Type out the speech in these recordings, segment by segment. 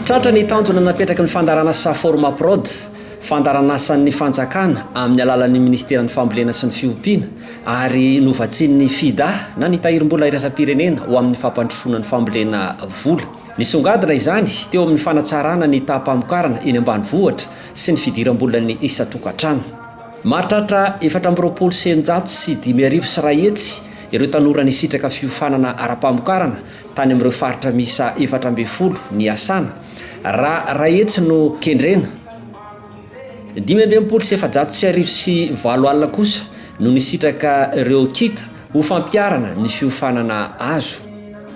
tratra ny tanjona napetraka ny fandarana asa formaprod fandaranasan'ny fanjakana amin'ny alalan'ny ministeran'ny fambolena sy ny fiompiana ary novatsin'ny fida na nitahirim-bola iraisam-pirenena ho amin'ny fampandrosoana ny fambolena vola nisongadina izany teo amin'ny fanatsarana ny tapamokarana eny ambanivohitra sy ny fidiram-bola ny isa-tokantrano mahatratra 470 sy 5,000 sy ray hetsy ireo tanora nisitraka fiofanana ara-pamokarana tany amin'ireo faritra misa 410 ny asana raha ray hetsy no kendrena 5,750 sy 7 alina kosa no nisitraka ireo kita ho fampiarana ny fiofanana azo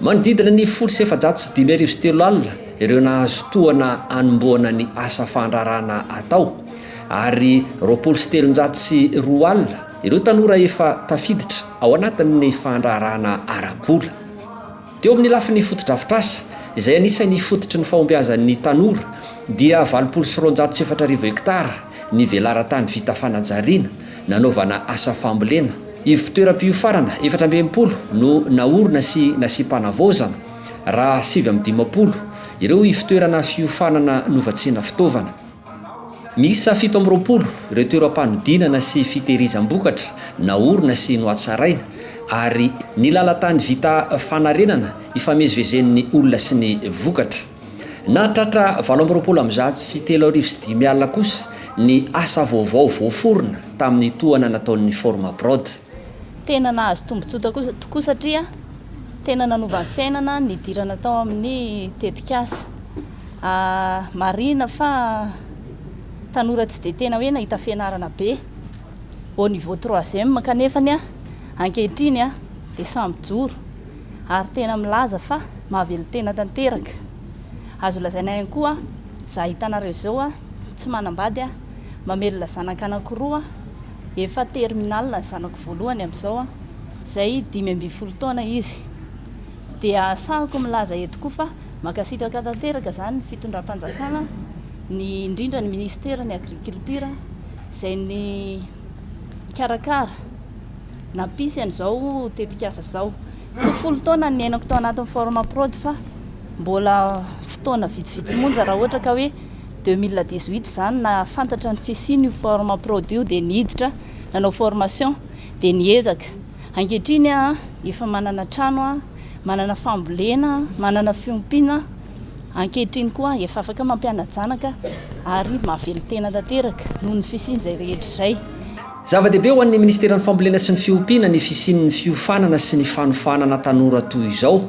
manodidina ny 703 alina ireo nahazo tohana anomboana ny asa fandrarana atao ary 702 alina ireo tanora efa tafiditra ao anatin'ny fandrarana ara-bola teo amin'ny lafin'ny fotodrafitrasa izay anisan'ny fototry ny fahombiazan'ny tanora dia 704 hektara ny velaran-tany vita fanajariana nanaovana asa fambolena ivy-toeram-piofarana 420 no naorina sy nasy-panavozana raha 750 ireo ivy-toerana fiofanana novatsiana fitaovana misa 720 ireo toeram-panodinana sy fitehirizam-bokatra naorina sy noatsaraina ary ny lalan-tany vita fanarenana ifamezivezen'ny olona sy ny vokatra nahatratra 720 sy 3,5 alina kosa ny asa vaovao voaforona tamin'ny tohana nataon'ny formaprod tena nahazo tombontsoa tokoa satria tena nanova ny fiainana ny dirana tao amin'ny tetikasa marina fa tanora tsy dia tena hoe nahita fianarana be au niveau 3e kanefany ankehitriny dia samy joro ary tena milaza fa mahavelo tena tanteraka azo lazaina ihany koa za hitanareo zao tsy manambady mamelona zanaka anankiroa efa terminal ny zanako voalohany amin'izao izay 5 taona izy dia sahako milaza eto koa fa makasitraka tanteraka zany ny fitondram-panjakana ny indrindra ny ministera ny agriculture izay ny karakara nampisy an'izao tetikasa zao tsy 10 taona ny ainako tao anatin'ny formaprod fa mbola fotoana vitsivitsy monja raha ohatra ka hoe 2018 zany na fantatra ny fisiny io formaprod io dia niditra nanao formation dia niezaka ankehitriny efa manana trano manana fambolena manana fiompiana ankehitriny koa efa afaka mampiana-janaka ary mahavelo tena tanteraka noho ny fisiny izay rehetra izay zava-dehibe ho an'ny ministeran'ny fambolena sy ny fiompiana ny fisin'ny fiofanana sy ny fanofanana tanora toy izao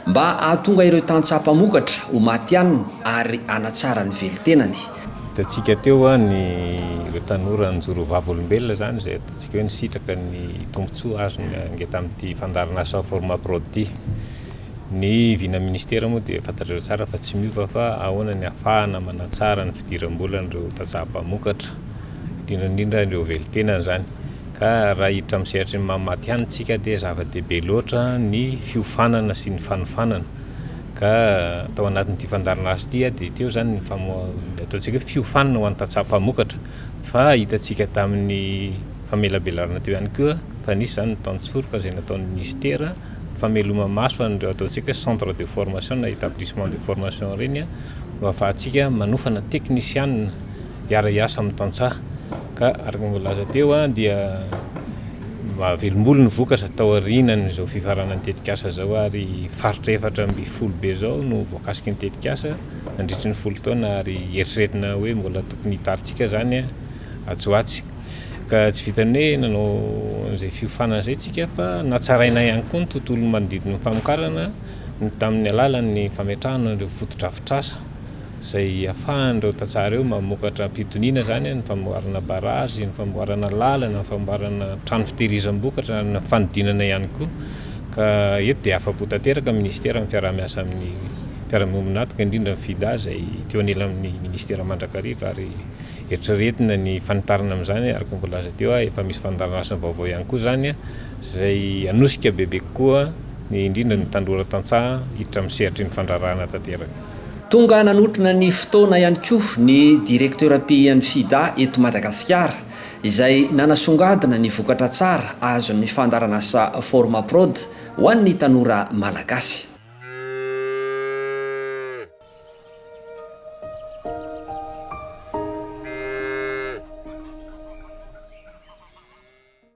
mba ahatonga ireo tantsapamokatra ho maty-anina ary anatsara ny velitenany hitantsika teo ny ireo tanora njoro vavolombelona zany izay ataontsika hoe nisitraka ny tombontsoa azo angeta amin'ity fandarana asa formaprod ity ny vina ministera moa dia fantareo tsara fa tsy miova fa ahoana ny ahafahana manatsara ny fidiram-bola ireo tantsapamokatra indrindra ireo velitenany zany ka raha hiditra amin'ny sehatry ny mamaty anitsika dia zava-dehibe loatra ny fiofanana sy ny fanofanana ka atao anatin'ity fandarana azy ity dia teo zany ny ataontsika hoe fiofanana ho an'ny tantsapamokatra fa hitantsika tamin'ny famelabelarana teo ihany koa fa nisy zany nataontsoroka izay nataon'ny ministera fameloma maso an'ireo ataontsika centre de formation na établissement de formation reny mba ahafahantsika manofana teknisianina hiara-hiasa amin'ny tantsaha ka araka molaza teo dia mahavelom-bolo ny vokatra tao aorianany izao fifarana ny tetikasa zao ary faritra 410 be zao no voakasiky ny tetikasa nandritry ny 10 taona ary eritreretina hoe mbola tokony hitaritsika zany atsoatsy ka tsy vitany hoe nanao izay fiofanana izay tsika fa natsaraina ihany koa ny tontolo manodidina ny famokarana tamin'ny alalan'ny fametrahana ireo fotodrafitrasa izay ahafahan'ireo tantsara eo mamokatra ampitoniana zany ny famoarana barazy ny famoarana lalana ny famoarana trano fitehirizam-bokatra ny fanodinana ihany koa ka eto dia afa-po tanteraka ministera amin'ny fiarah-miasa amin'ny mpiara-miombinatoka indrindra ny fida izay teo anela amin'ny ministera mandrakariva ary eritreretina ny fanitarana amin'izany araka mbolaza teo efa misy fandaranasa vaovao ihany koa zany izay anosika bebe koa ny indrindra ny tandora tantsaha hiditra amin'ny sehatry ny fandrarahana tanteraka tonga nanotrona ny fotoana ihany koa ny direkteur-pays-n'ny fida eto Madagasikara izay nanasongadina ny vokatra tsara azon'ny fandaranasa formaprod ho an'ny tanora malagasy